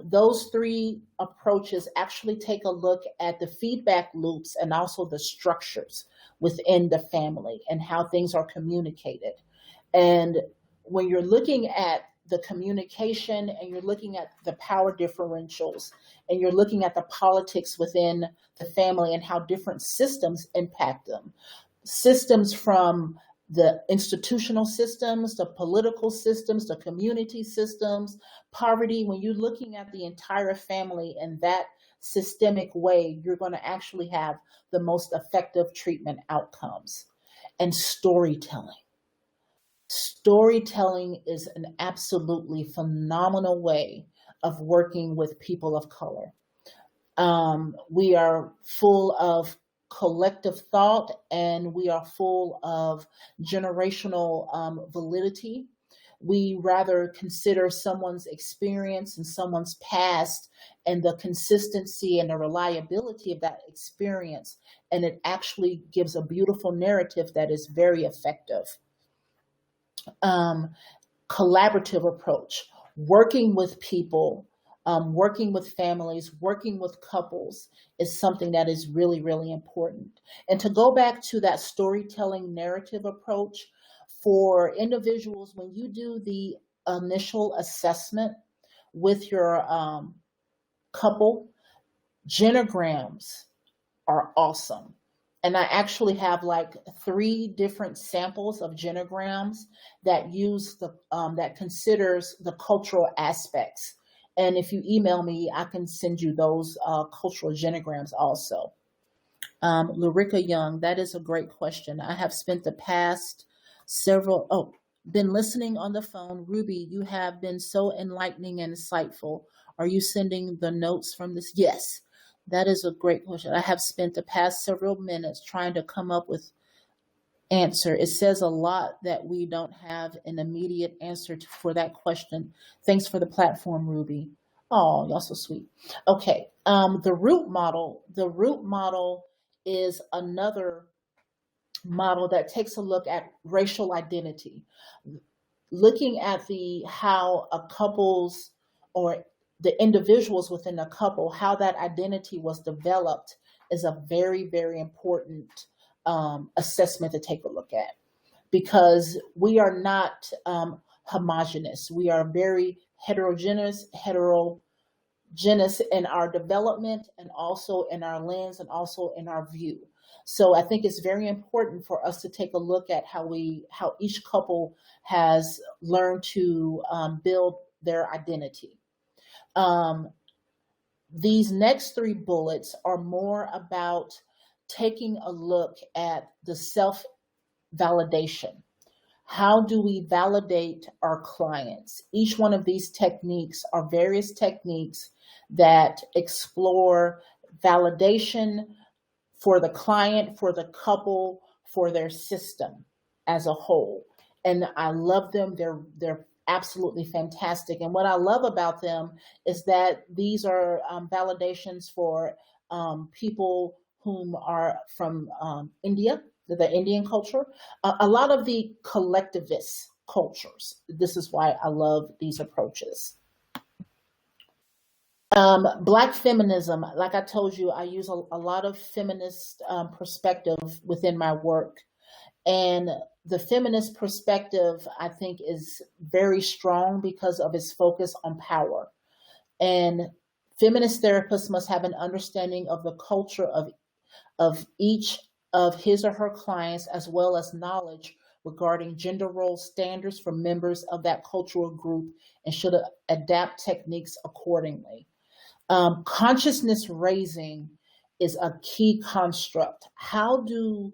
Those 3 approaches actually take a look at the feedback loops and also the structures within the family and how things are communicated. And when you're looking at the communication and you're looking at the power differentials and you're looking at the politics within the family and how different systems impact them, systems from the institutional systems, the political systems, the community systems, poverty, when you're looking at the entire family in that systemic way, you're going to actually have the most effective treatment outcomes. And storytelling. Storytelling is an absolutely phenomenal way of working with people of color. We are full of collective thought, and we are full of generational validity. We rather consider someone's experience and someone's past and the consistency and the reliability of that experience. And it actually gives a beautiful narrative that is very effective. Collaborative approach, working with people, working with families, working with couples is something that is really, really important. And to go back to that storytelling narrative approach, for individuals, when you do the initial assessment with your couple, genograms are awesome. And I actually have like 3 different samples of genograms that use that considers the cultural aspects. And if you email me, I can send you those cultural genograms also. Larica Young, that is a great question. I have spent the past been listening on the phone. Ruby, you have been so enlightening and insightful. Are you sending the notes from this? Yes, that is a great question. I have spent the past several minutes trying to come up with answer. It says a lot that we don't have an immediate answer for that question. Thanks for the platform, Ruby. Oh, y'all so sweet. Okay, the root model. The root model is another model that takes a look at racial identity, looking at how a couple's or the individuals within a couple, how that identity was developed is a very, very important assessment to take a look at, because we are not homogenous. We are very heterogeneous in our development and also in our lens and also in our view. So I think it's very important for us to take a look at how each couple has learned to build their identity. These next 3 bullets are more about taking a look at the self-validation. How do we validate our clients? Each one of these techniques are various techniques that explore validation for the client, for the couple, for their system as a whole. And I love them. They're absolutely fantastic. And what I love about them is that these are validations for people whom are from India, the Indian culture, a lot of the collectivist cultures. This is why I love these approaches. Black feminism, like I told you, I use a lot of feminist perspective within my work. And the feminist perspective, I think, is very strong because of its focus on power. And feminist therapists must have an understanding of the culture of each of his or her clients, as well as knowledge regarding gender role standards for members of that cultural group, and should adapt techniques accordingly. Consciousness raising is a key construct. How do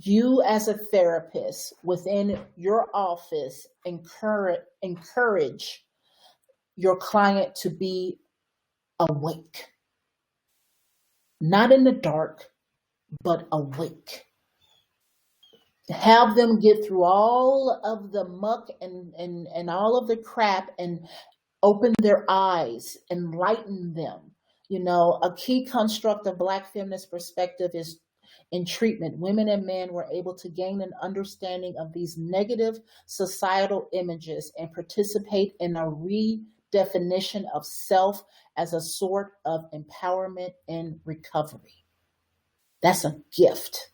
you as a therapist within your office encourage your client to be awake? Not in the dark, but awake. Have them get through all of the muck and all of the crap and open their eyes, enlighten them. You know, a key construct of Black feminist perspective is in treatment. Women and men were able to gain an understanding of these negative societal images and participate in a redefinition of self as a sort of empowerment and recovery. That's a gift.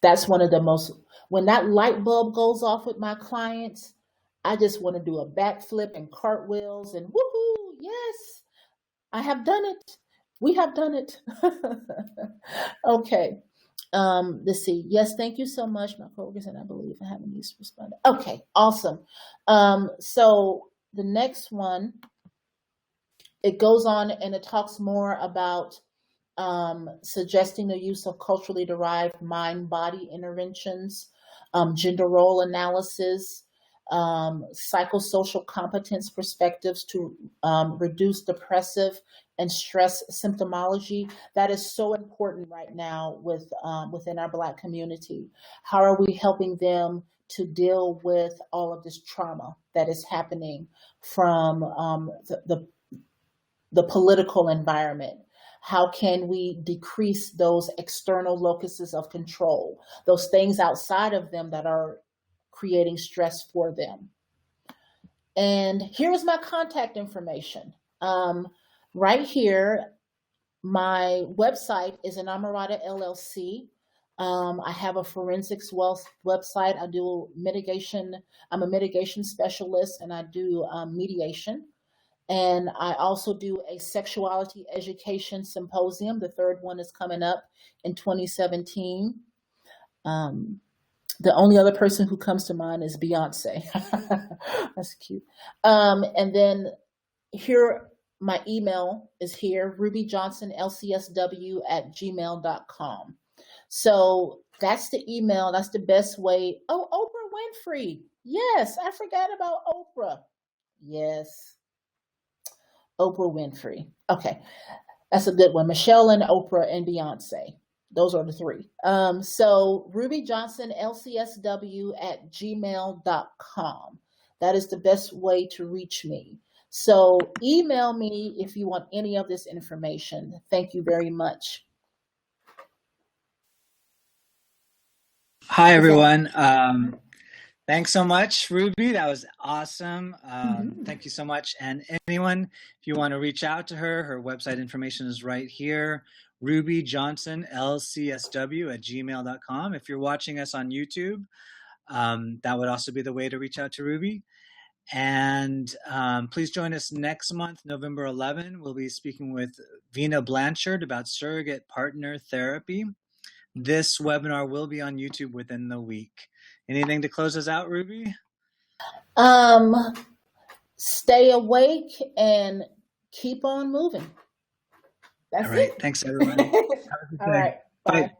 That's one of the most, when that light bulb goes off with my clients, I just want to do a backflip and cartwheels and woohoo, yes, I have done it. We have done it. Okay. Let's see. Yes, thank you so much, my coworkers, and I believe I haven't used responded. Okay, awesome. So the next one, it goes on and it talks more about suggesting the use of culturally derived mind-body interventions, gender role analysis, psychosocial competence perspectives to reduce depressive and stress symptomology. That is so important right now within our Black community. How are we helping them to deal with all of this trauma that is happening from the political environment? How can we decrease those external locuses of control, those things outside of them that are creating stress for them? And here's my contact information. Right here, my website is Inamorata LLC. I have a forensics website. I do mitigation. I'm a mitigation specialist, and I do mediation. And I also do a sexuality education symposium. The third one is coming up in 2017. The only other person who comes to mind is Beyonce. That's cute. And then here, my email is here, rubyjohnsonlcsw@gmail.com. So that's the email. That's the best way. Oh, Oprah Winfrey. Yes, I forgot about Oprah. Yes. Oprah Winfrey. Okay, that's a good one. Michelle and Oprah and Beyonce. Those are the three. So rubyjohnsonlcsw@gmail.com. That is the best way to reach me. So email me if you want any of this information. Thank you very much. Hi, everyone. Thanks so much, Ruby. That was awesome. Thank you so much. And anyone, if you want to reach out to her, her website information is right here, rubyjohnsonlcsw@gmail.com. If you're watching us on YouTube, that would also be the way to reach out to Ruby. And please join us next month, November 11. We'll be speaking with Vina Blanchard about surrogate partner therapy. This webinar will be on YouTube within the week. Anything to close us out, Ruby? Stay awake and keep on moving. That's All right. it. Thanks, everybody. All right. Bye.